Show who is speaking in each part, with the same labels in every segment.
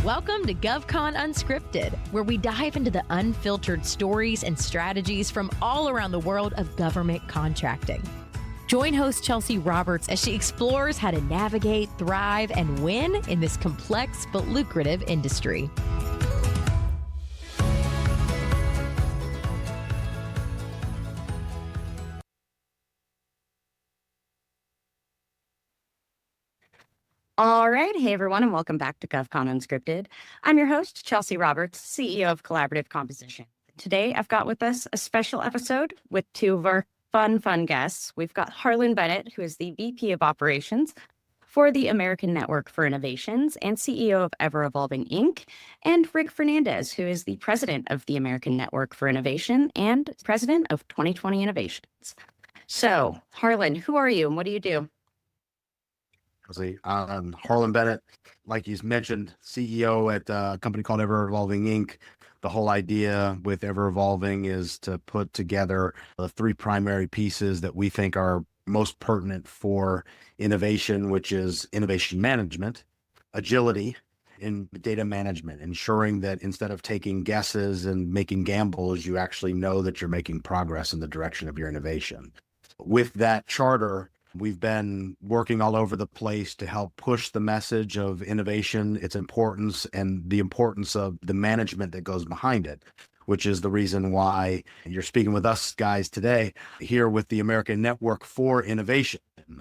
Speaker 1: Welcome to GovCon Unscripted, where we dive into the unfiltered stories and strategies from all around the world of government contracting. Join host Chelsea Roberts as she explores how to navigate, thrive, and win in this complex but lucrative industry.
Speaker 2: All right. Hey, everyone, and welcome back to GovCon Unscripted. I'm your host, Chelsea Roberts, CEO of Collaborative Composition. Today, I've got with us a special episode with two of our fun guests. We've got Harlan Bennett, who is the VP of Operations for the American Network for Innovations and CEO of Ever Evolving Inc., and Rick Fernandez, who is the president of the American Network for Innovation and president of 2020 Innovations. So, Harlan, who are you and what do you do?
Speaker 3: I'm Harlan Bennett, like he's mentioned, CEO at a company called Ever Evolving Inc. The whole idea with Ever Evolving is to put together the three primary pieces that we think are most pertinent for innovation, which is innovation management, agility, and data management, ensuring that instead of taking guesses and making gambles, you actually know that you're making progress in the direction of your innovation. With that charter, we've been working all over the place to help push the message of innovation, its importance, and the importance of the management that goes behind it, which is the reason why you're speaking with us guys today here with the American Network for Innovation.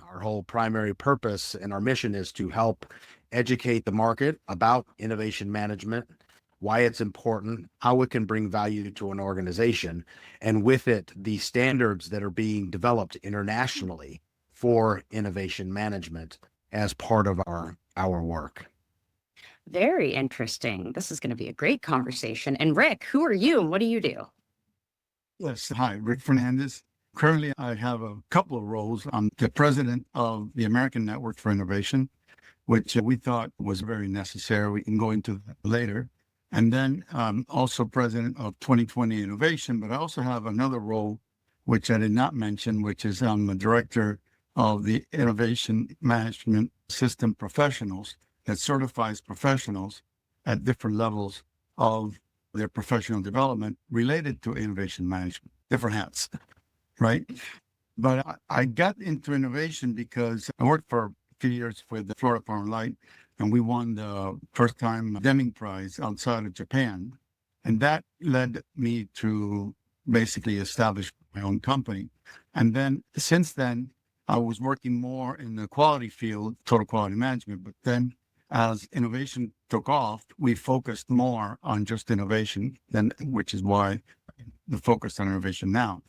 Speaker 3: Our whole primary purpose and our mission is to help educate the market about innovation management, why it's important, how it can bring value to an organization, and with it, the standards that are being developed internationally for innovation management as part of our work.
Speaker 2: Very interesting. This is going to be a great conversation. And Rick, who are you and what do you do?
Speaker 4: Yes. Hi, Rick Fernandez. Currently, I have a couple of roles. I'm the president of the American Network for Innovation, which we thought was very necessary. We can go into that later. And then I'm also president of 2020 Innovation, but I also have another role, which I did not mention, which is I'm the director of the Innovation Management System Professionals that certifies professionals at different levels of their professional development related to innovation management, different hats, right? But I got into innovation because I worked for a few years with the Florida Farm Light, and we won the first time Deming Prize outside of Japan. And that led me to basically establish my own company. And then since then, I was working more in the quality field, total quality management, but then as innovation took off, we focused more on just innovation, which is why the focus on innovation now.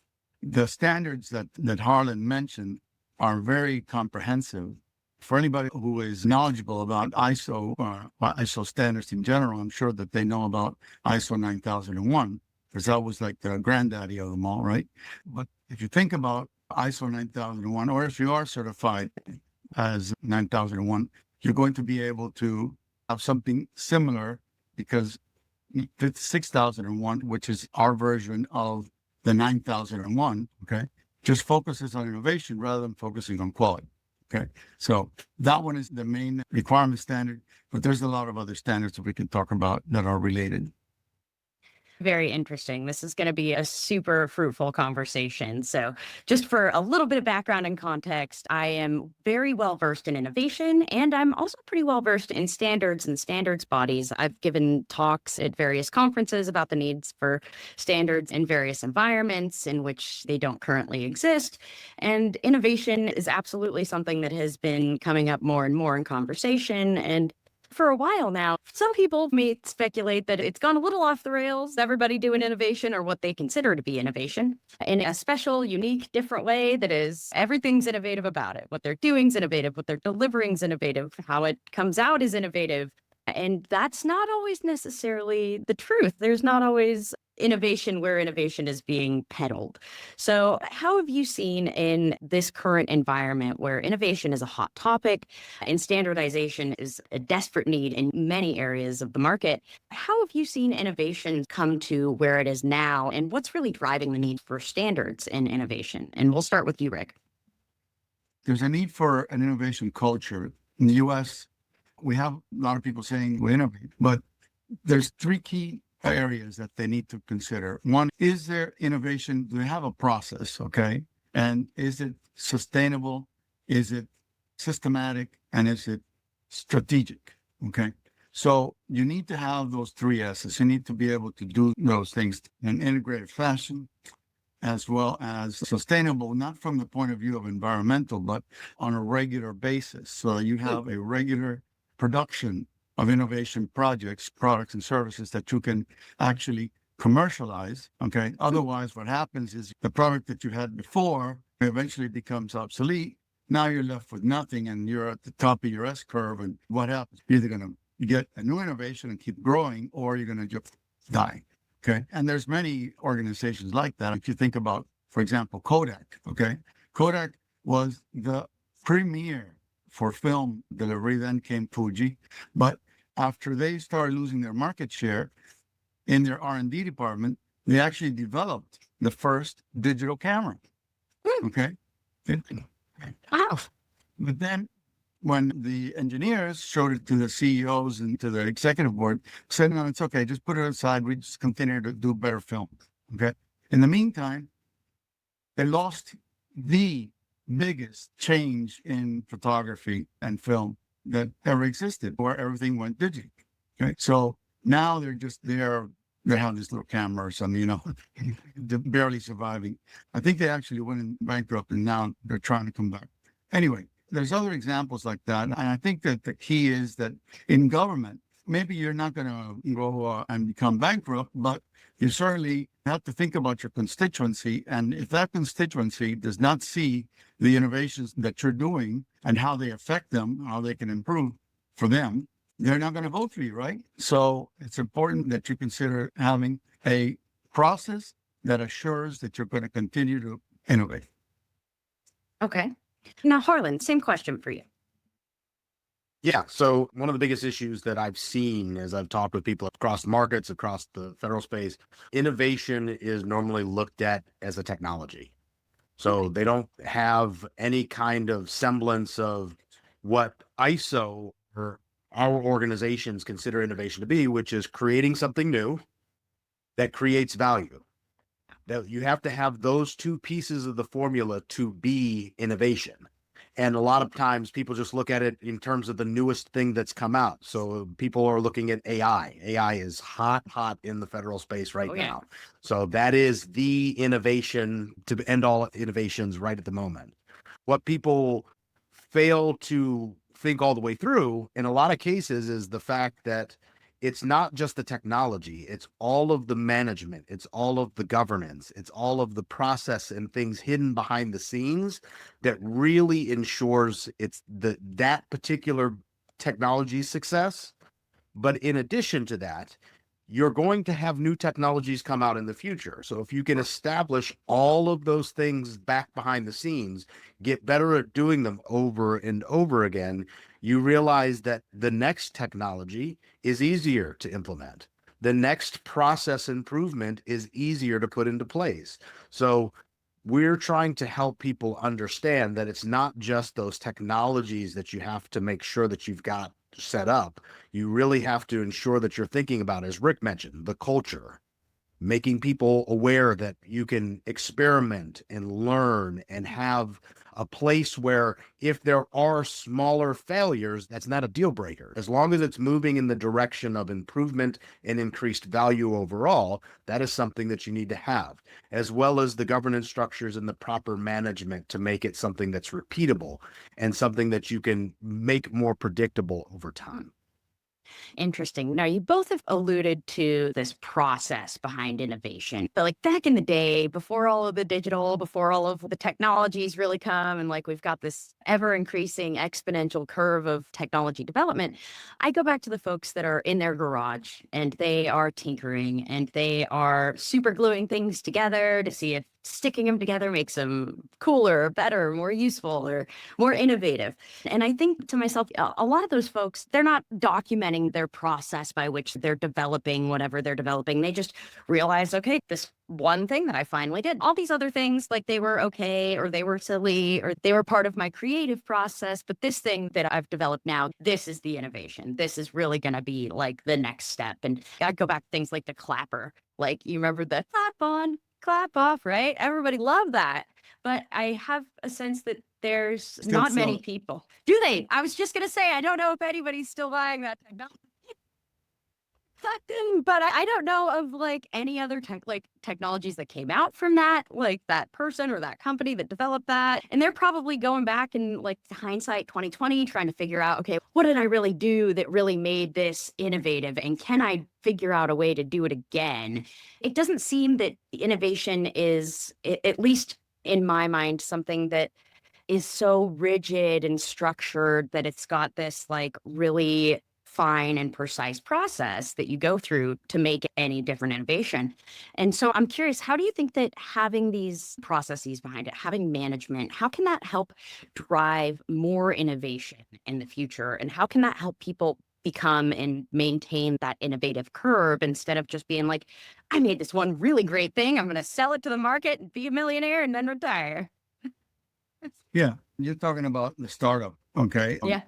Speaker 4: The standards that Harlan mentioned are very comprehensive. For anybody who is knowledgeable about ISO or ISO standards in general, I'm sure that they know about ISO 9001, because that was like the granddaddy of them all, right? But if you think about ISO 9001, or if you are certified as 9001, you're going to be able to have something similar because 6001, which is our version of the 9001, okay, just focuses on innovation rather than focusing on quality, okay? So that one is the main requirement standard, but there's a lot of other standards that we can talk about that are related.
Speaker 2: Very interesting. This is going to be a super fruitful conversation. So just for a little bit of background and context, I am very well versed in innovation, and I'm also pretty well versed in standards and standards bodies. I've given talks at various conferences about the needs for standards in various environments in which they don't currently exist. And innovation is absolutely something that has been coming up more and more in conversation. And for a while now, some people may speculate that it's gone a little off the rails, everybody doing innovation or what they consider to be innovation in a special, unique, different way that is everything's innovative about it. What they're doing is innovative, what they're delivering is innovative, how it comes out is innovative. And that's not always necessarily the truth. There's not always innovation where innovation is being peddled. So how have you seen in this current environment where innovation is a hot topic and standardization is a desperate need in many areas of the market, how have you seen innovation come to where it is now, and what's really driving the need for standards in innovation? And we'll start with you, Rick.
Speaker 4: There's a need for an innovation culture. In the U.S., we have a lot of people saying we innovate, but there's three key areas that they need to consider. One, is there innovation? Do they have a process? Okay. And is it sustainable? Is it systematic? And is it strategic? Okay. So you need to have those three S's. You need to be able to do those things in an integrated fashion, as well as sustainable, not from the point of view of environmental, but on a regular basis. So you have a regular production of innovation projects, products, and services that you can actually commercialize. Okay. Otherwise, what happens is the product that you had before eventually becomes obsolete. Now you're left with nothing and you're at the top of your S curve. And what happens? You're either going to get a new innovation and keep growing, or you're going to just die. Okay. And there's many organizations like that. If you think about, for example, Kodak. Okay. Kodak was the premier for film delivery. Then came Fuji. But after they started losing their market share in their R&D department, they actually developed the first digital camera. Okay.
Speaker 2: Wow.
Speaker 4: But then when the engineers showed it to the CEOs and to the executive board, said, no, it's okay. Just put it aside. We just continue to do better film. Okay. In the meantime, they lost the biggest change in photography and film that ever existed, where everything went digital. Okay. So now they have these little cameras and, they're barely surviving. I think they actually went bankrupt and now they're trying to come back. Anyway, there's other examples like that. And I think that the key is that in government, maybe you're not going to go and become bankrupt, but you certainly have to think about your constituency. And if that constituency does not see the innovations that you're doing and how they affect them, how they can improve for them, they're not going to vote for you, right? So it's important that you consider having a process that assures that you're going to continue to innovate.
Speaker 2: Okay. Now, Harlan, same question for you.
Speaker 3: Yeah. So one of the biggest issues that I've seen as I've talked with people across markets, across the federal space, innovation is normally looked at as a technology. So they don't have any kind of semblance of what ISO or our organizations consider innovation to be, which is creating something new that creates value. That you have to have those two pieces of the formula to be innovation. And a lot of times people just look at it in terms of the newest thing that's come out. So people are looking at AI. AI is hot in the federal space right now. So that is the innovation to end all innovations right at the moment. What people fail to think all the way through in a lot of cases is the fact that it's not just the technology, it's all of the management, it's all of the governance, it's all of the process and things hidden behind the scenes that really ensures it's that particular technology's success. But in addition to that, you're going to have new technologies come out in the future. So if you can establish all of those things back behind the scenes, get better at doing them over and over again, you realize that the next technology is easier to implement. The next process improvement is easier to put into place. So we're trying to help people understand that it's not just those technologies that you have to make sure that you've got set up. You really have to ensure that you're thinking about, as Rick mentioned, the culture, making people aware that you can experiment and learn and have a place where if there are smaller failures, that's not a deal breaker. As long as it's moving in the direction of improvement and increased value overall, that is something that you need to have, as well as the governance structures and the proper management to make it something that's repeatable and something that you can make more predictable over time.
Speaker 2: Interesting. Now, you both have alluded to this process behind innovation. But like back in the day, before all of the digital, before all of the technologies really come, and like we've got this ever increasing exponential curve of technology development, I go back to the folks that are in their garage and they are tinkering and they are super gluing things together to see if sticking them together makes them cooler, better, more useful, or more innovative. And I think to myself, a lot of those folks, they're not documenting their process by which they're developing whatever they're developing. They just realize, okay, this one thing that I finally did, all these other things, like they were okay, or they were silly, or they were part of my creative process. But this thing that I've developed now, this is the innovation. This is really going to be like the next step. And I go back to things like the clapper. Like, you remember the clap on, clap off, right? Everybody loved that. But I have a sense that there's
Speaker 4: Still
Speaker 2: not
Speaker 4: sell
Speaker 2: many
Speaker 4: it.
Speaker 2: people. Do they? I was just going to say, I don't know if anybody's still buying that technology. But I don't know of like any other technologies that came out from that, like that person or that company that developed that. And they're probably going back and like hindsight 2020, trying to figure out, okay, what did I really do that really made this innovative? And can I figure out a way to do it again? It doesn't seem that innovation is, at least in my mind, something that is so rigid and structured that it's got this like really fine and precise process that you go through to make any different innovation. And so I'm curious, how do you think that having these processes behind it, having management, how can that help drive more innovation in the future? And how can that help people become and maintain that innovative curve instead of just being like, I made this one really great thing, I'm going to sell it to the market and be a millionaire and then retire?
Speaker 4: Yeah. You're talking about the startup. Okay.
Speaker 2: Yeah.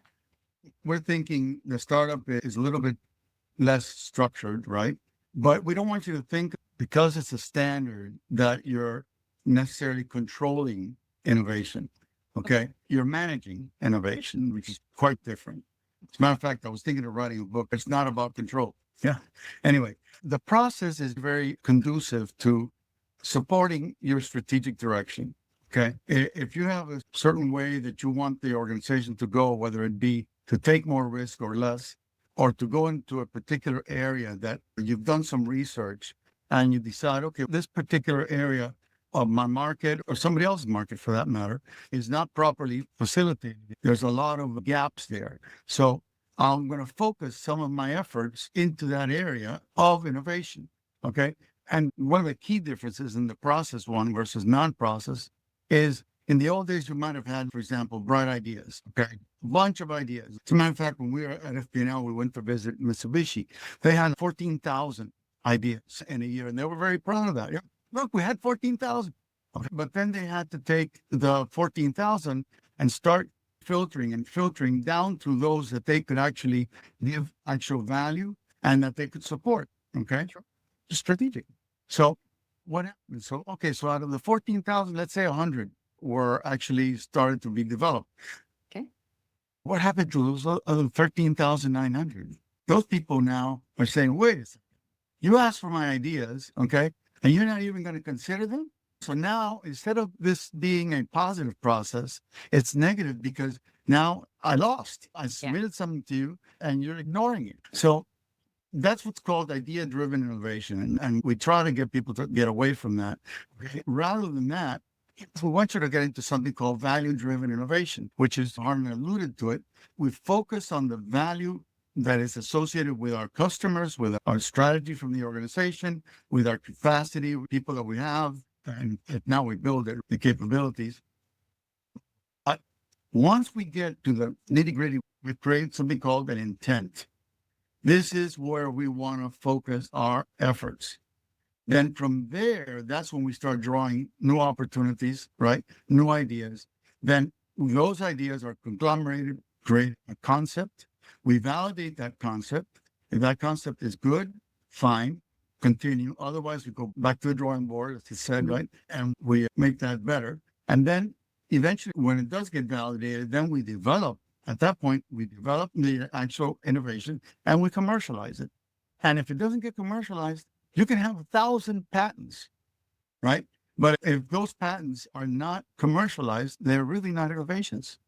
Speaker 4: We're thinking the startup is a little bit less structured, right? But we don't want you to think because it's a standard that you're necessarily controlling innovation. Okay. You're managing innovation, which is quite different. As a matter of fact, I was thinking of writing a book. It's not about control. Yeah. Anyway, the process is very conducive to supporting your strategic direction. Okay. If you have a certain way that you want the organization to go, whether it be to take more risk or less, or to go into a particular area that you've done some research and you decide, okay, this particular area of my market or somebody else's market for that matter is not properly facilitated. There's a lot of gaps there. So I'm going to focus some of my efforts into that area of innovation. Okay. And one of the key differences in the process one versus non-process is in the old days, you might have had, for example, bright ideas. Okay. A bunch of ideas. As a matter of fact, when we were at FPNL, we went to visit Mitsubishi. They had 14,000 ideas in a year, and they were very proud of that. Yeah, look, we had 14,000. Okay. But then they had to take the 14,000 and start filtering down to those that they could actually give actual value and that they could support. Okay. Sure. Strategic. So what happened? So, okay, so out of the 14,000, let's say 100 were actually started to be developed.
Speaker 2: Okay.
Speaker 4: What happened to those other 13,900? Those people now are saying, wait a second, you asked for my ideas, okay, and you're not even going to consider them? So now, instead of this being a positive process, it's negative because now I lost. I submitted something to you and you're ignoring it. So that's what's called idea-driven innovation. And we try to get people to get away from that. Rather than that, we want you to get into something called value-driven innovation, which is, Harlan alluded to it. We focus on the value that is associated with our customers, with our strategy from the organization, with our capacity, with people that we have, and now we build it, the capabilities. Once we get to the nitty-gritty, we create something called an intent. This is where we want to focus our efforts. Then from there, that's when we start drawing new opportunities, right? New ideas. Then those ideas are conglomerated, create a concept. We validate that concept. If that concept is good, fine, continue. Otherwise, we go back to the drawing board, as you said, right? And we make that better. And then eventually, when it does get validated, then we develop. At that point, we develop the actual innovation and we commercialize it. And if it doesn't get commercialized, you can have 1,000 patents, right? But if those patents are not commercialized, they're really not innovations.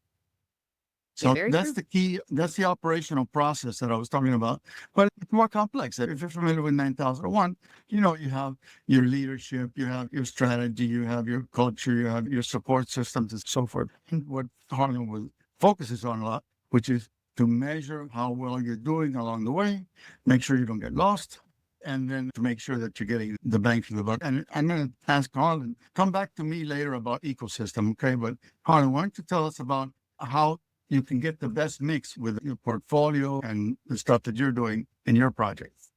Speaker 4: So that's the key. That's the operational process that I was talking about. But it's more complex. If you're familiar with 9001, you know, you have your leadership, you have your strategy, you have your culture, you have your support systems and so forth. And what Harlan focuses on a lot, which is to measure how well you're doing along the way, make sure you don't get lost, and then to make sure that you're getting the bang for the buck. And I'm going to ask Harlan, come back to me later about ecosystem, okay? But Harlan, why don't you tell us about how you can get the best mix with your portfolio and the stuff that you're doing in your projects?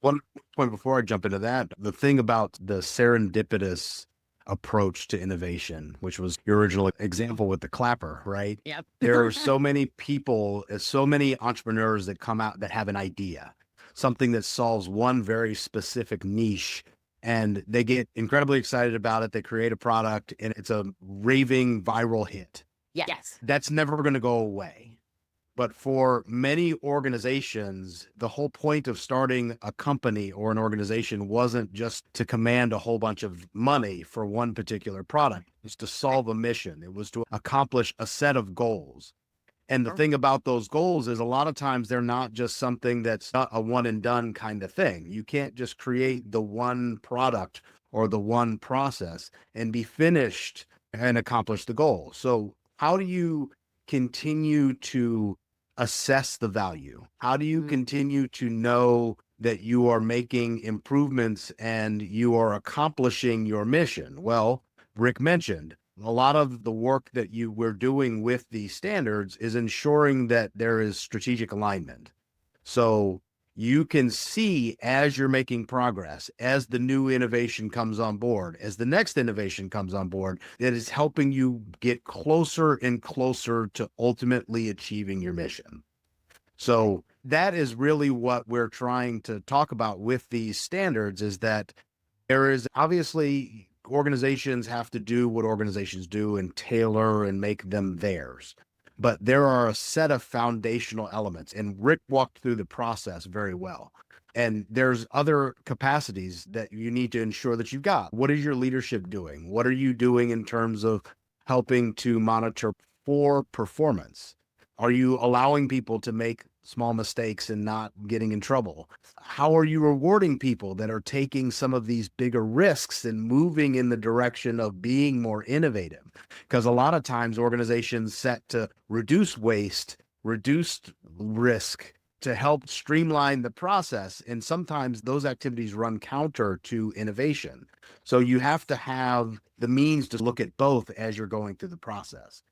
Speaker 3: One point before I jump into that, the thing about the serendipitous approach to innovation, which was your original example with the clapper, right?
Speaker 2: Yep.
Speaker 3: There are so many people, so many entrepreneurs that come out that have an idea, something that solves one very specific niche, and they get incredibly excited about it. They create a product and it's a raving viral hit.
Speaker 2: Yes.
Speaker 3: That's never going to go away. But for many organizations, the whole point of starting a company or an organization wasn't just to command a whole bunch of money for one particular product. It was to solve a mission. It was to accomplish a set of goals. And the thing about those goals is a lot of times they're not just something that's not a one and done kind of thing. You can't just create the one product or the one process and be finished and accomplish the goal. So how do you continue to assess the value? How do you continue to know that you are making improvements and you are accomplishing your mission? Well, Rick mentioned a lot of the work that we're doing with these standards is ensuring that there is strategic alignment. So you can see as you're making progress, as the new innovation comes on board, as the next innovation comes on board, that is helping you get closer and closer to ultimately achieving your mission. So that is really what we're trying to talk about with these standards, is that there is obviously organizations have to do what organizations do and tailor and make them theirs. But there are a set of foundational elements, and Rick walked through the process very well. And there's other capacities that you need to ensure that you've got. What is your leadership doing? What are you doing in terms of helping to monitor for performance? Are you allowing people to make small mistakes and not getting in trouble? How are you rewarding people that are taking some of these bigger risks and moving in the direction of being more innovative? Because a lot of times organizations set to reduce waste, reduce risk, to help streamline the process. And sometimes those activities run counter to innovation. So you have to have the means to look at both as you're going through the process.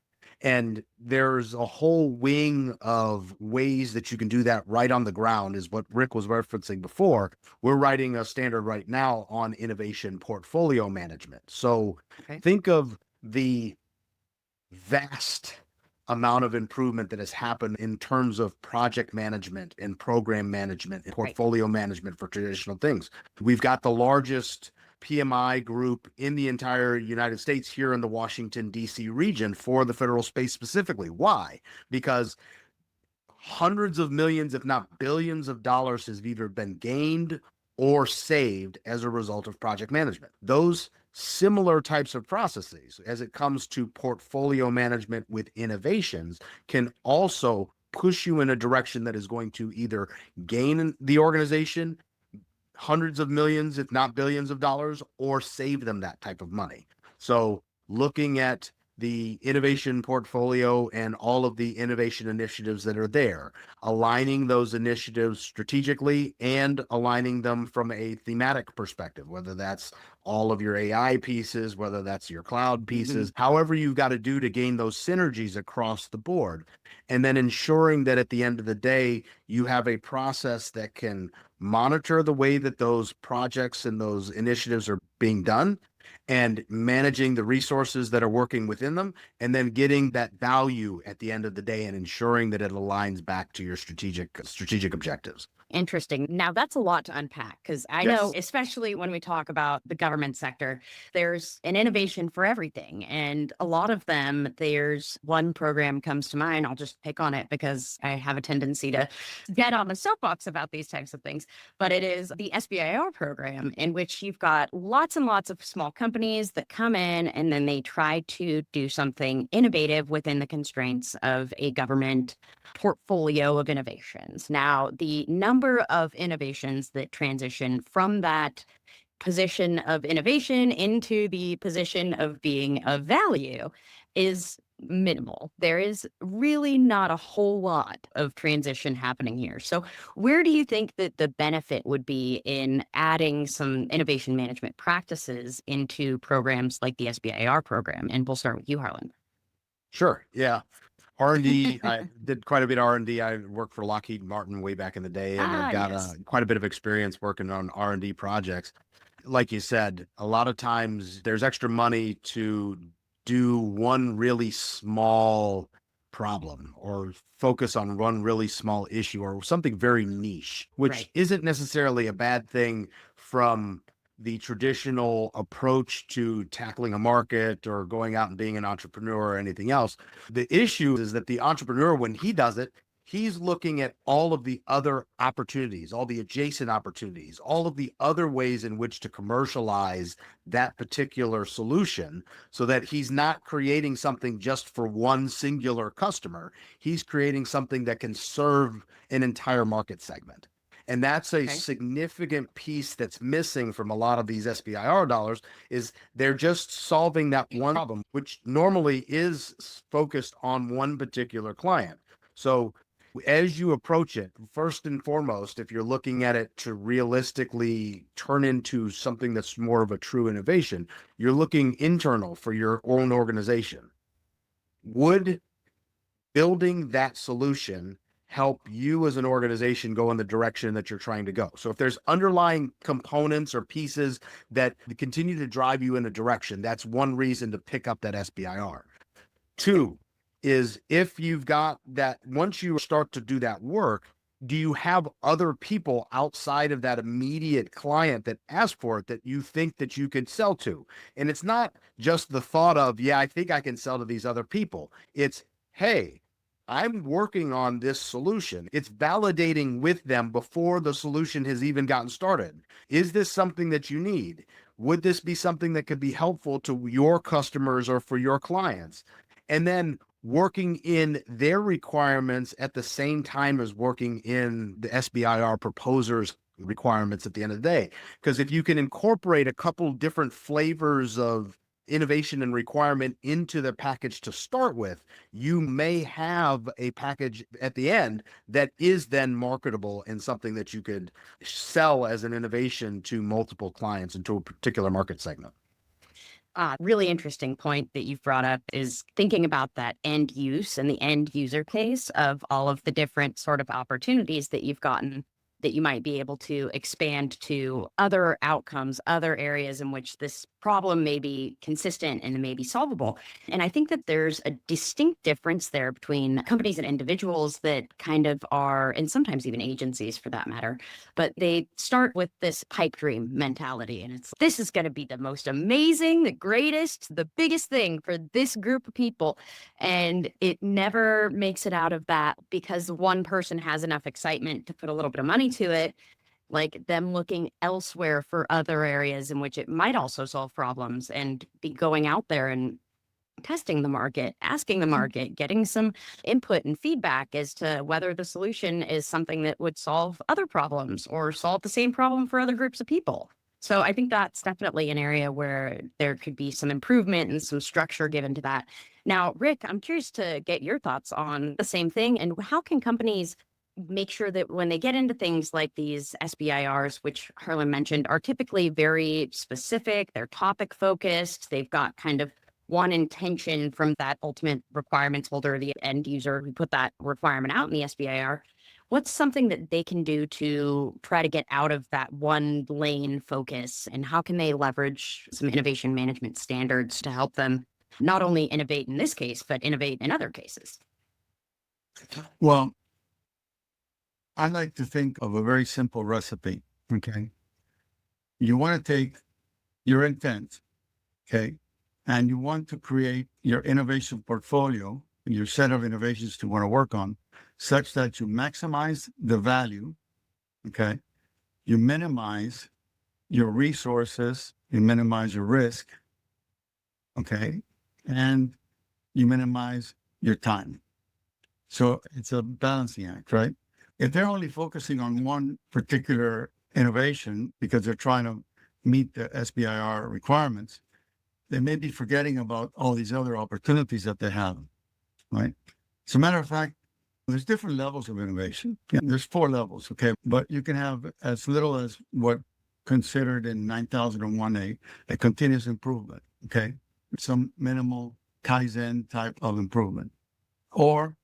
Speaker 3: And there's a whole wing of ways that you can do that right on the ground, is what Rick was referencing before. We're writing a standard right now on innovation portfolio management. So think of the vast amount of improvement that has happened in terms of project management and program management and portfolio management for traditional things. We've got the largest PMI group in the entire United States here in the Washington, D.C. region for the federal space specifically. Why? Because hundreds of millions, if not billions of dollars has either been gained or saved as a result of project management. Those similar types of processes, as it comes to portfolio management with innovations, can also push you in a direction that is going to either gain the organization hundreds of millions, if not billions of dollars, or save them that type of money. So looking at the innovation portfolio and all of the innovation initiatives that are there, aligning those initiatives strategically and aligning them from a thematic perspective, whether that's all of your AI pieces, whether that's your cloud pieces, however you've got to do to gain those synergies across the board. And then ensuring that at the end of the day, you have a process that can monitor the way that those projects and those initiatives are being done, and managing the resources that are working within them, and then getting that value at the end of the day and ensuring that it aligns back to your strategic objectives.
Speaker 2: Interesting. Now, that's a lot to unpack, because I know, especially when we talk about the government sector, there's an innovation for everything. And a lot of them, there's one program comes to mind. I'll just pick on it because I have a tendency to get on the soapbox about these types of things. But it is the SBIR program, in which you've got lots and lots of small companies that come in and then they try to do something innovative within the constraints of a government portfolio of innovations. Now, the number of innovations that transition from that position of innovation into the position of being of value is minimal. There is really not a whole lot of transition happening here. So where do you think that the benefit would be in adding some innovation management practices into programs like the SBIR program? And we'll start with you, Harlan.
Speaker 3: Sure. Yeah. R&D, I did quite a bit of R&D. I worked for Lockheed Martin way back in the day, and I've got
Speaker 2: Yes.
Speaker 3: quite a bit of experience working on R&D projects. Like you said, a lot of times there's extra money to do one really small problem or focus on one really small issue or something very niche, which
Speaker 2: Right.
Speaker 3: isn't necessarily a bad thing from the traditional approach to tackling a market or going out and being an entrepreneur or anything else. The issue is that the entrepreneur, when he does it, he's looking at all of the other opportunities, all the adjacent opportunities, all of the other ways in which to commercialize that particular solution, so that he's not creating something just for one singular customer. He's creating something that can serve an entire market segment. And that's a significant piece that's missing from a lot of these SBIR dollars, is they're just solving that one problem, which normally is focused on one particular client. So as you approach it, first and foremost, if you're looking at it to realistically turn into something that's more of a true innovation, you're looking internal for your own organization. Would building that solution help you as an organization go in the direction that you're trying to go? So if there's underlying components or pieces that continue to drive you in a direction, that's one reason to pick up that SBIR. Two is, if you've got that, once you start to do that work, do you have other people outside of that immediate client that ask for it that you think that you could sell to? And it's not just the thought of, yeah, I think I can sell to these other people. It's, hey, I'm working on this solution. It's validating with them before the solution has even gotten started. Is this something that you need? Would this be something that could be helpful to your customers or for your clients? And then working in their requirements at the same time as working in the SBIR proposers' requirements at the end of the day. Because if you can incorporate a couple different flavors of innovation and requirement into the package to start with, you may have a package at the end that is then marketable and something that you could sell as an innovation to multiple clients into a particular market segment.
Speaker 2: Really interesting point that you've brought up is thinking about that end use and the end user case of all of the different sort of opportunities that you've gotten, that you might be able to expand to other outcomes, other areas in which this problem may be consistent and may be solvable. And I think that there's a distinct difference there between companies and individuals that kind of are, and sometimes even agencies for that matter, but they start with this pipe dream mentality. And it's, this is going to be the most amazing, the greatest, the biggest thing for this group of people. And it never makes it out of that because one person has enough excitement to put a little bit of money to it, like them looking elsewhere for other areas in which it might also solve problems, and be going out there and testing the market, asking the market, getting some input and feedback as to whether the solution is something that would solve other problems or solve the same problem for other groups of people. So I think that's definitely an area where there could be some improvement and some structure given to that. Now, Rick, I'm curious to get your thoughts on the same thing, and how can companies make sure that when they get into things like these SBIRs, which Harlan mentioned, are typically very specific, they're topic focused, they've got kind of one intention from that ultimate requirements holder, the end user who put that requirement out in the SBIR. What's something that they can do to try to get out of that one lane focus? And how can they leverage some innovation management standards to help them not only innovate in this case, but innovate in other cases?
Speaker 4: Well, I like to think of a very simple recipe. Okay. You want to take your intent, okay, and you want to create your innovation portfolio, your set of innovations to want to work on, such that you maximize the value, okay, you minimize your resources, you minimize your risk, okay, and you minimize your time. So it's a balancing act, right? If they're only focusing on one particular innovation because they're trying to meet the SBIR requirements, they may be forgetting about all these other opportunities that they have, right? As a matter of fact, there's different levels of innovation. Yeah, there's 4 levels, okay? But you can have as little as what considered in 9001 a continuous improvement, okay? Some minimal Kaizen type of improvement. Or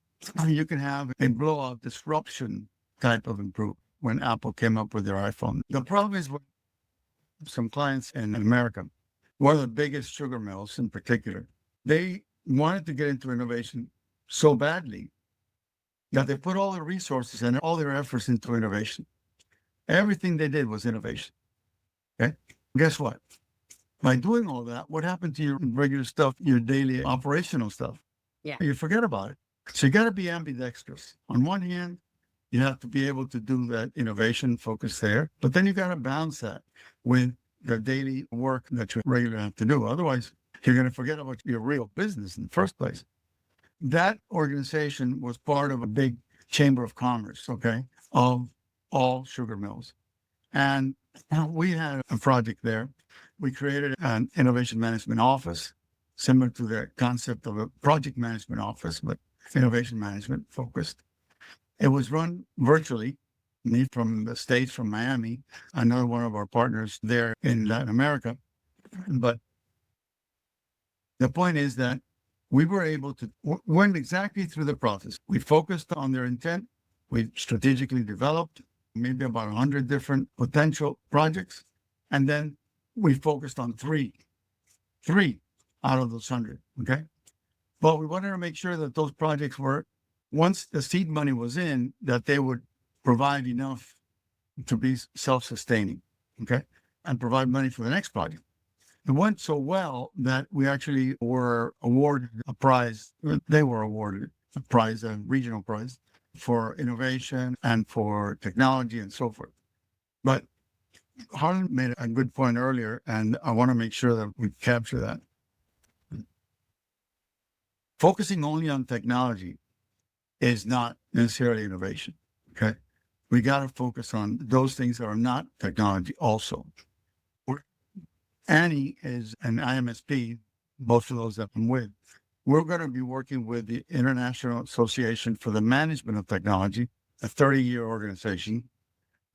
Speaker 4: you can have a blowout disruption type of improvement when Apple came up with their iPhone. The problem is with some clients in America, one of the biggest sugar mills in particular, they wanted to get into innovation so badly that they put all their resources and all their efforts into innovation. Everything they did was innovation. Okay? Guess what? By doing all that, what happened to your regular stuff, your daily operational stuff?
Speaker 2: Yeah.
Speaker 4: You forget about it. So you got to be ambidextrous. On one hand, you have to be able to do that innovation focus there, but then you got to balance that with the daily work that you regularly have to do. Otherwise, you're going to forget about your real business in the first place. That organization was part of a big chamber of commerce, okay, of all sugar mills. And we had a project there. We created an innovation management office, similar to the concept of a project management office, but innovation management focused. It was run virtually, me from the States, from Miami, another one of our partners there in Latin America. But the point is that we were able to went exactly through the process. We focused on their intent. We strategically developed maybe about 100 different potential projects. And then we focused on three out of those 100, okay? But we wanted to make sure that those projects were, once the seed money was in, that they would provide enough to be self-sustaining, okay? And provide money for the next project. It went so well that we actually were awarded a prize. They were awarded a prize, a regional prize for innovation and for technology and so forth. But Harlan made a good point earlier, and I want to make sure that we capture that. Focusing only on technology is not necessarily innovation, okay? We got to focus on those things that are not technology also. Annie is an IMSP, most of those that I'm with. We're going to be working with the International Association for the Management of Technology, a 30-year organization,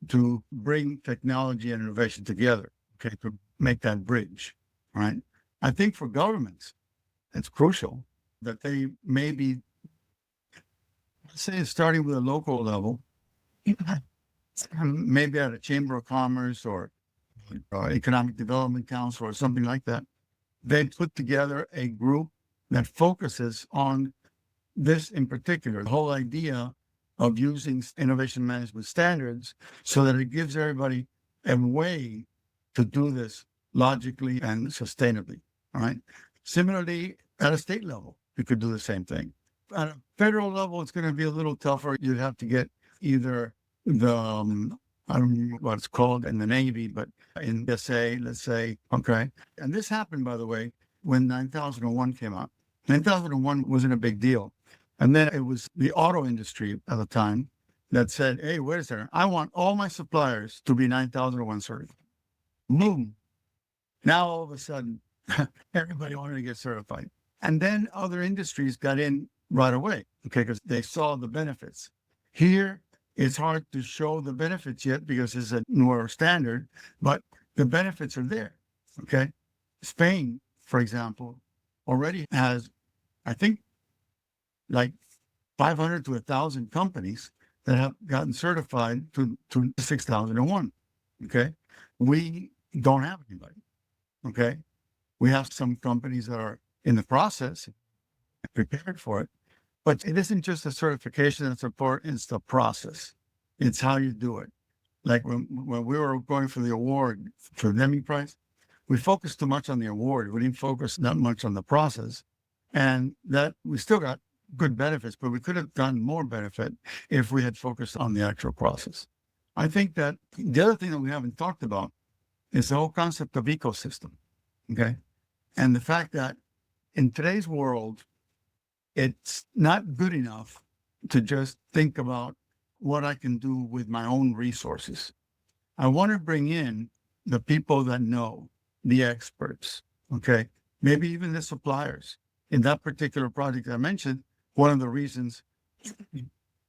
Speaker 4: to bring technology and innovation together, okay, to make that bridge, right? I think for governments, it's crucial that they maybe, say, starting with a local level, maybe at a Chamber of Commerce or Economic Development Council or something like that, they put together a group that focuses on this in particular, the whole idea of using innovation management standards so that it gives everybody a way to do this logically and sustainably, all right? Similarly, at a state level, you could do the same thing. At a federal level, it's going to be a little tougher. You'd have to get either the I don't know what it's called in the Navy, but in SA, let's say, okay. And this happened, by the way, when 9001 came out. 9001 wasn't a big deal. And then it was the auto industry at the time that said, hey, wait a second, I want all my suppliers to be 9001 certified. Boom. Now, all of a sudden, everybody wanted to get certified. And then other industries got in right away, okay, because they saw the benefits. Here, it's hard to show the benefits yet because it's a newer standard, but the benefits are there, okay? Spain, for example, already has, I think, like 500 to 1,000 companies that have gotten certified to 6001, okay? We don't have anybody, okay? We have some companies that are in the process, prepared for it, but it isn't just the certification that's important, it's the process. It's how you do it. Like when we were going for the award for the Deming Prize, we focused too much on the award. We didn't focus that much on the process. And that we still got good benefits, but we could have gotten more benefit if we had focused on the actual process. I think that the other thing that we haven't talked about is the whole concept of ecosystem, okay? And the fact that in today's world, it's not good enough to just think about what I can do with my own resources. I want to bring in the people that know, the experts, okay? maybe even the suppliers. In that particular project I mentioned, one of the reasons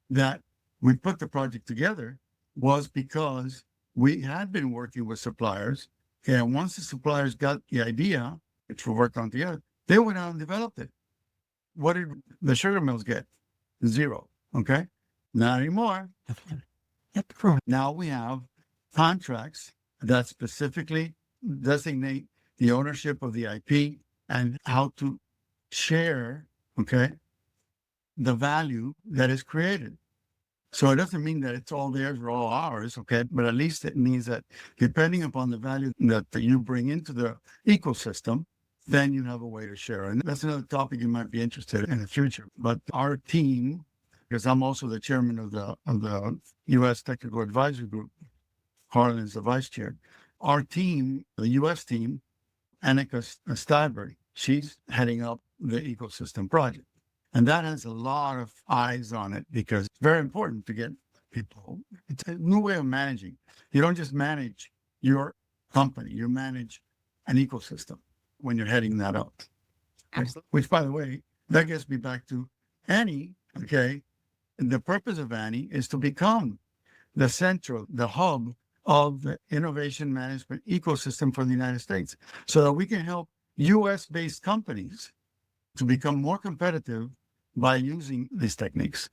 Speaker 4: that we put the project together was because we had been working with suppliers. And once the suppliers got the idea, which we worked on together, they went out and developed it. What did the sugar mills get? Zero. Okay. Not anymore. Now we have contracts that specifically designate the ownership of the IP and how to share, okay, the value that is created. So it doesn't mean that it's all theirs or all ours, okay? But at least it means that depending upon the value that you bring into the ecosystem, then you have a way to share. And that's another topic you might be interested in the future. But our team, because I'm also the chairman of the U.S. Technical Advisory Group, Harlan is the vice chair. Our team, the U.S. team, Annika Stadberg, she's heading up the ecosystem project. And that has a lot of eyes on it because it's very important to get people. It's a new way of managing. You don't just manage your company, you manage an ecosystem when you're heading that up.
Speaker 2: Absolutely.
Speaker 4: Which, by the way, that gets me back to Annie, okay? The purpose of Annie is to become the central, the hub of the innovation management ecosystem for the United States so that we can help US-based companies to become more competitive by using these techniques.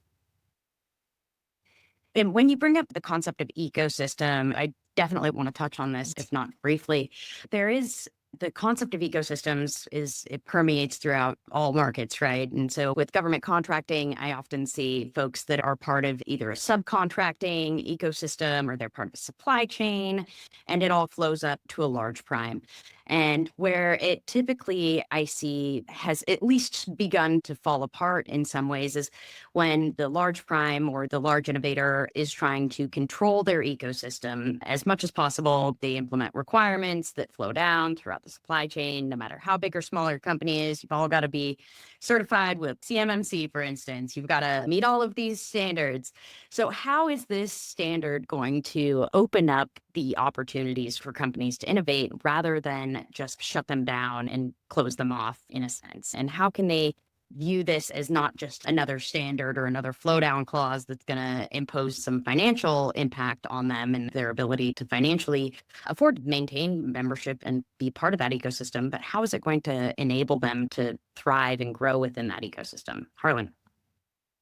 Speaker 2: And when you bring up the concept of ecosystem, I definitely want to touch on this, if not briefly. There is the concept of ecosystems it permeates throughout all markets, right? And so with government contracting, I often see folks that are part of either a subcontracting ecosystem or they're part of a supply chain, and it all flows up to a large prime. And where it typically I see has at least begun to fall apart in some ways is when the large prime or the large innovator is trying to control their ecosystem as much as possible. They implement requirements that flow down throughout the supply chain, no matter how big or small your company is. You've all got to be certified with CMMC, for instance. You've got to meet all of these standards. So how is this standard going to open up the opportunities for companies to innovate rather than just shut them down and close them off in a sense? And how can they view this as not just another standard or another flow down clause that's going to impose some financial impact on them and their ability to financially afford to maintain membership and be part of that ecosystem, but how is it going to enable them to thrive and grow within that ecosystem? Harlan.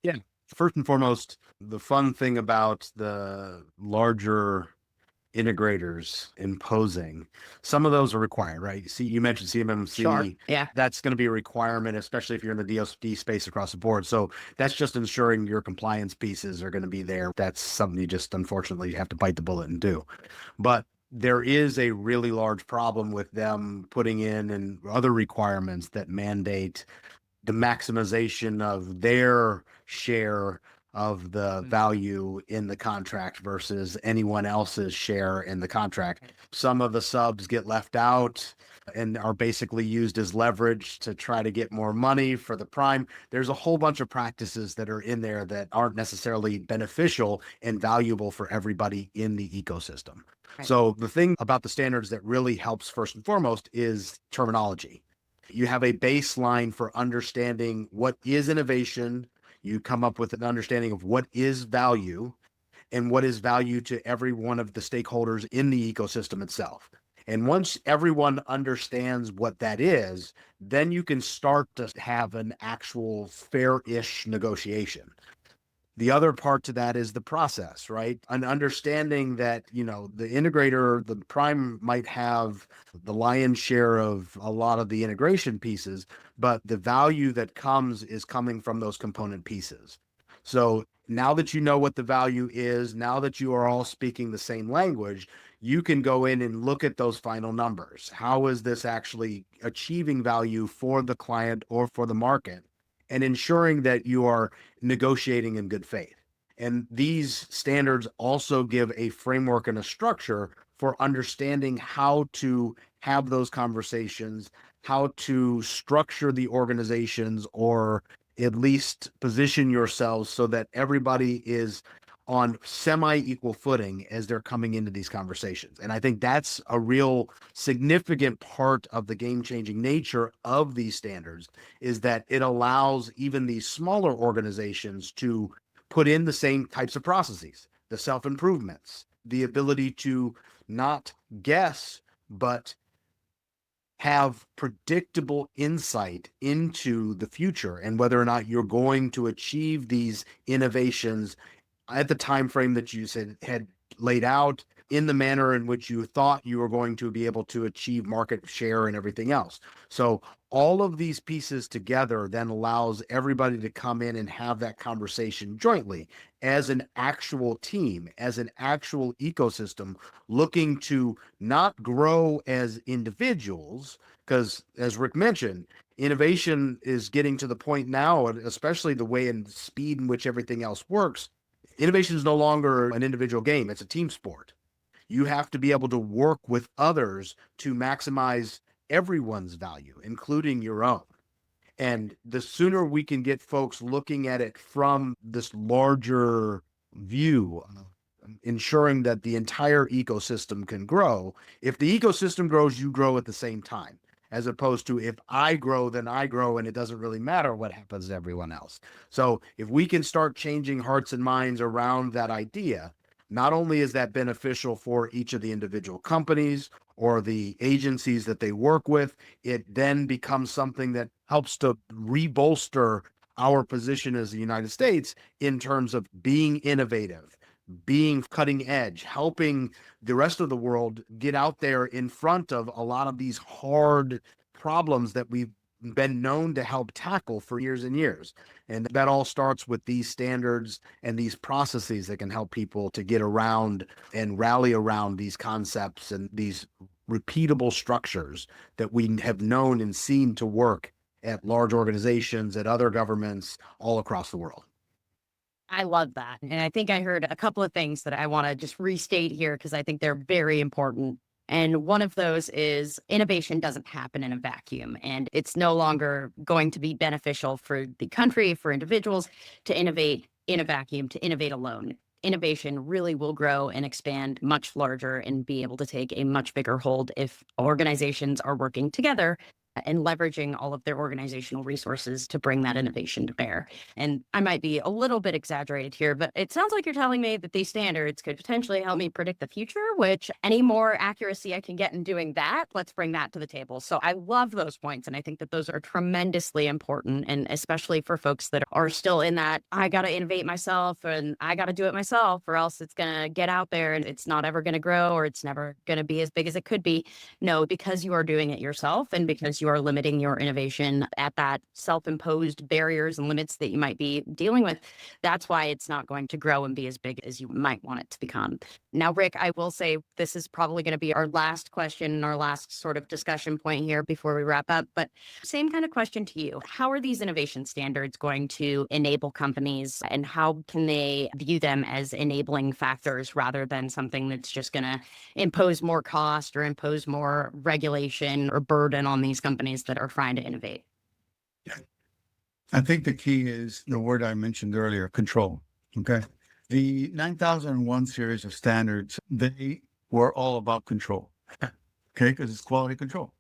Speaker 3: Yeah. First and foremost, the fun thing about the larger integrators imposing, some of those are required, right? See, you mentioned CMMC.
Speaker 2: Sure. Yeah.
Speaker 3: That's going to be a requirement, especially if you're in the DoD space across the board. So that's just ensuring your compliance pieces are going to be there. That's something you just unfortunately have to bite the bullet and do. But there is a really large problem with them putting in and other requirements that mandate the maximization of their share of the value in the contract versus anyone else's share in the contract. Some of the subs get left out and are basically used as leverage to try to get more money for the prime. There's a whole bunch of practices that are in there that aren't necessarily beneficial and valuable for everybody in the ecosystem.
Speaker 2: Right.
Speaker 3: So the thing about the standards that really helps first and foremost is terminology. You have a baseline for understanding what is innovation. You come up with an understanding of what is value and what is value to every one of the stakeholders in the ecosystem itself. And once everyone understands what that is, then you can start to have an actual fair-ish negotiation. The other part to that is the process, right? An understanding that, the integrator, the prime might have the lion's share of a lot of the integration pieces, but the value that comes is coming from those component pieces. So now that you know what the value is, now that you are all speaking the same language, you can go in and look at those final numbers. How is this actually achieving value for the client or for the market? And ensuring that you are negotiating in good faith. And these standards also give a framework and a structure for understanding how to have those conversations, how to structure the organizations, or at least position yourselves so that everybody is on semi-equal footing as they're coming into these conversations. And I think that's a real significant part of the game-changing nature of these standards, is that it allows even these smaller organizations to put in the same types of processes, the self-improvements, the ability to not guess, but have predictable insight into the future and whether or not you're going to achieve these innovations at the time frame that you said had laid out, in the manner in which you thought you were going to be able to achieve market share and everything else. So all of these pieces together then allows everybody to come in and have that conversation jointly as an actual team, as an actual ecosystem, looking to not grow as individuals, because as Rick mentioned, innovation is getting to the point now, especially the way and speed in which everything else works. Innovation is no longer an individual game, it's a team sport. You have to be able to work with others to maximize everyone's value, including your own. And the sooner we can get folks looking at it from this larger view, ensuring that the entire ecosystem can grow. If the ecosystem grows, you grow at the same time, as opposed to if I grow, then I grow, and it doesn't really matter what happens to everyone else. So if we can start changing hearts and minds around that idea, not only is that beneficial for each of the individual companies or the agencies that they work with, it then becomes something that helps to rebolster our position as the United States in terms of being innovative, being cutting edge, helping the rest of the world get out there in front of a lot of these hard problems that we've been known to help tackle for years and years. And that all starts with these standards and these processes that can help people to get around and rally around these concepts and these repeatable structures that we have known and seen to work at large organizations, at other governments all across the world.
Speaker 2: I love that. And I think I heard a couple of things that I want to just restate here because I think they're very important. And one of those is innovation doesn't happen in a vacuum, and it's no longer going to be beneficial for the country, for individuals to innovate in a vacuum, to innovate alone. Innovation really will grow and expand much larger and be able to take a much bigger hold if organizations are working together and leveraging all of their organizational resources to bring that innovation to bear. And I might be a little bit exaggerated here, but it sounds like you're telling me that these standards could potentially help me predict the future, which any more accuracy I can get in doing that, let's bring that to the table. So I love those points. And I think that those are tremendously important. And especially for folks that are still in that, I got to innovate myself and I got to do it myself, or else it's going to get out there and it's not ever going to grow, or it's never going to be as big as it could be. No, because you are doing it yourself and because you are limiting your innovation at that self-imposed barriers and limits that you might be dealing with, that's why it's not going to grow and be as big as you might want it to become. Now, Rick, I will say this is probably going to be our last question and our last sort of discussion point here before we wrap up, but same kind of question to you. How are these innovation standards going to enable companies, and how can they view them as enabling factors rather than something that's just going to impose more cost or impose more regulation or burden on these companies that are trying to innovate?
Speaker 4: I think the key is the word I mentioned earlier, control. Okay. The 9001 series of standards, they were all about control. Okay. Because it's quality control.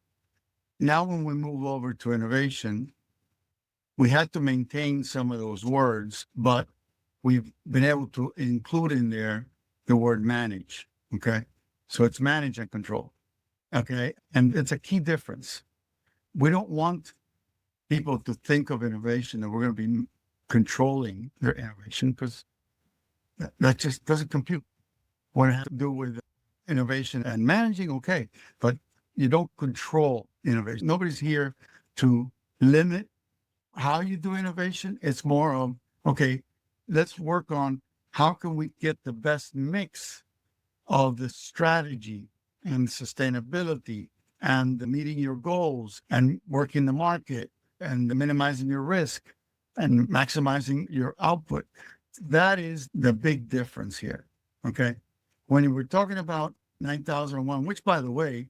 Speaker 4: Now, when we move over to innovation, we had to maintain some of those words, but we've been able to include in there the word manage. Okay. So it's manage and control. Okay. And it's a key difference. We don't want people to think of innovation that we're going to be controlling their innovation, because that just doesn't compute. What it has to do with innovation and managing, okay, but you don't control innovation. Nobody's here to limit how you do innovation. It's more of, okay, let's work on how can we get the best mix of the strategy and sustainability and meeting your goals and working the market and minimizing your risk and maximizing your output. That is the big difference here. Okay. When we're talking about 9001, which, by the way,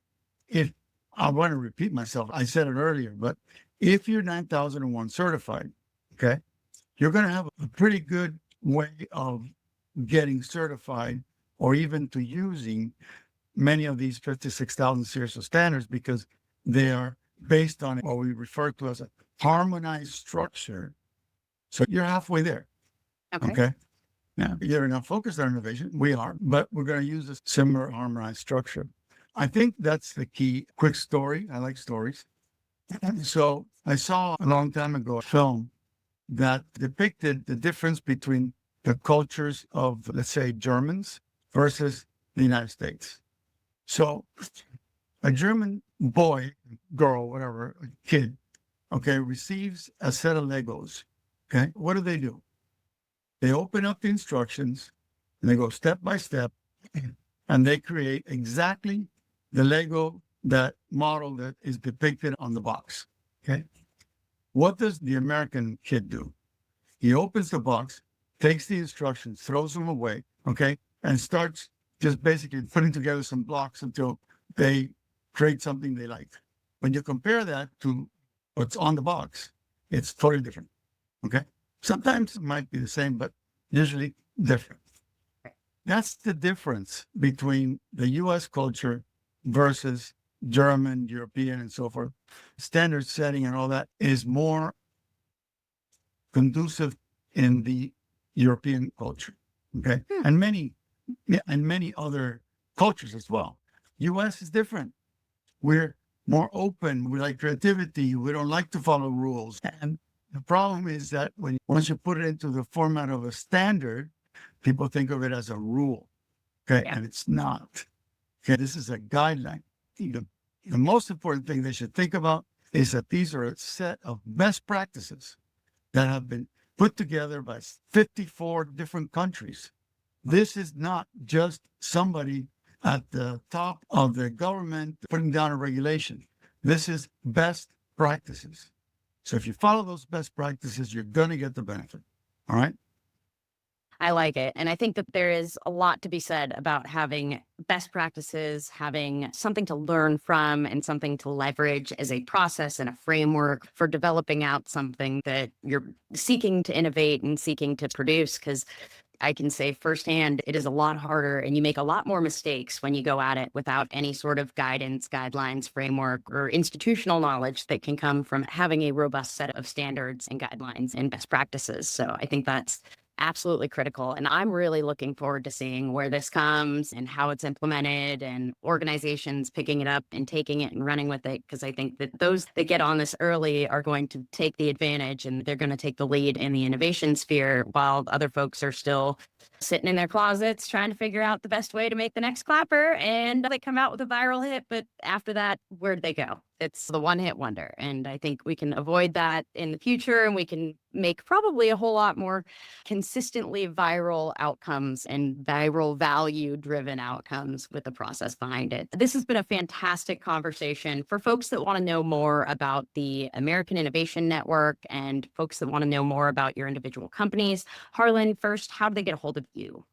Speaker 4: if I want to repeat myself, I said it earlier, but if you're 9001 certified, okay, you're going to have a pretty good way of getting certified or even to using many of these 56,000 series of standards because they are based on what we refer to as a harmonized structure. So you're halfway there. Okay. Now, you're not focused on innovation. We are, but we're going to use a similar harmonized structure. I think that's the key. Quick story. I like stories. So I saw a long time ago a film that depicted the difference between the cultures of, let's say, Germans versus the United States. So a German boy, girl, whatever, kid, okay, receives a set of Legos. Okay. What do? They open up the instructions and they go step by step and they create exactly the Lego, that model that is depicted on the box. Okay. What does the American kid do? He opens the box, takes the instructions, throws them away, okay, and starts just basically putting together some blocks until they create something they like. When you compare that to what's on the box, it's totally different. Okay. Sometimes it might be the same, but usually different. That's the difference between the US culture versus German, European, and so forth. Standard setting and all that is more conducive in the European culture. Okay. And many other cultures as well. US is different. We're more open. We like creativity. We don't like to follow rules. And the problem is that once you put it into the format of a standard, people think of it as a rule. Okay. And it's not. Okay. This is a guideline. The most important thing they should think about is that these are a set of best practices that have been put together by 54 different countries. This is not just somebody at the top of the government putting down a regulation. This is best practices. So if you follow those best practices, you're going to get the benefit. All right.
Speaker 2: I like it. And I think that there is a lot to be said about having best practices, having something to learn from and something to leverage as a process and a framework for developing out something that you're seeking to innovate and seeking to produce. Because I can say firsthand, it is a lot harder and you make a lot more mistakes when you go at it without any sort of guidance, guidelines, framework, or institutional knowledge that can come from having a robust set of standards and guidelines and best practices. So I think that's absolutely critical. And I'm really looking forward to seeing where this comes and how it's implemented and organizations picking it up and taking it and running with it. Because I think that those that get on this early are going to take the advantage and they're going to take the lead in the innovation sphere while other folks are still sitting in their closets trying to figure out the best way to make the next clapper. And they come out with a viral hit. But after that, where'd they go? It's the one-hit wonder. And I think we can avoid that in the future and we can make probably a whole lot more consistently viral outcomes and viral value-driven outcomes with the process behind it. This has been a fantastic conversation. For folks that want to know more about the American Innovation Network and folks that want to know more about your individual companies, Harlan, first, how do they get a hold of you?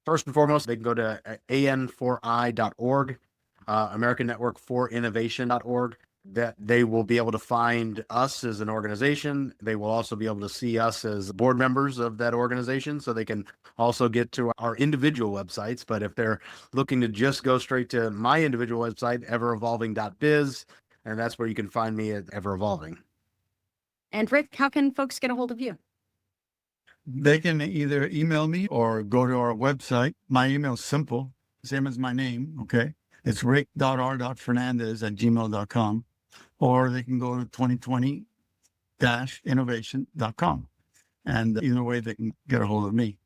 Speaker 3: First and foremost, they can go to an4i.org. American Network for Innovation.org, that they will be able to find us as an organization. They will also be able to see us as board members of that organization, so they can also get to our individual websites. But if they're looking to just go straight to my individual website, everevolving.biz, and that's where you can find me at Ever Evolving.
Speaker 2: And Rick, how can folks get a hold of you?
Speaker 4: They can either email me or go to our website. My email is simple, same as my name, okay? It's rick.r.fernandez@gmail.com, or they can go to 2020-innovation.com. And either way, they can get a hold of me.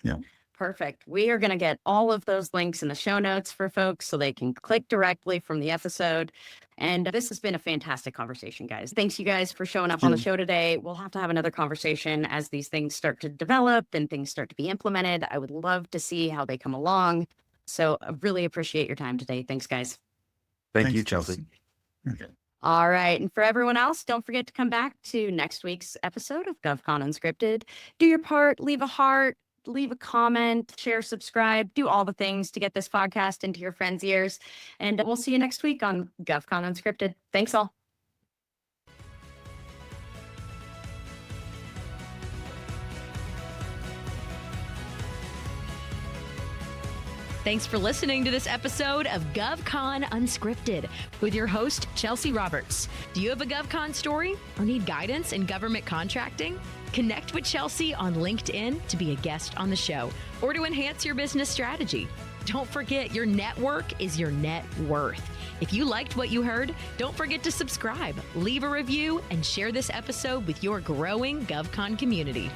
Speaker 4: Yeah.
Speaker 2: Perfect. We are going to get all of those links in the show notes for folks so they can click directly from the episode. And this has been a fantastic conversation, guys. Thanks, you guys, for showing up on the show today. We'll have to have another conversation as these things start to develop and things start to be implemented. I would love to see how they come along. So I really appreciate your time today. Thanks, guys.
Speaker 3: Thanks, you, Chelsea.
Speaker 4: Okay.
Speaker 2: All right. And for everyone else, don't forget to come back to next week's episode of GovCon Unscripted. Do your part, leave a heart, leave a comment, share, subscribe, do all the things to get this podcast into your friends' ears. And we'll see you next week on GovCon Unscripted. Thanks all.
Speaker 1: Thanks for listening to this episode of GovCon Unscripted with your host, Chelsea Roberts. Do you have a GovCon story or need guidance in government contracting? Connect with Chelsea on LinkedIn to be a guest on the show or to enhance your business strategy. Don't forget, your network is your net worth. If you liked what you heard, don't forget to subscribe, leave a review, and share this episode with your growing GovCon community.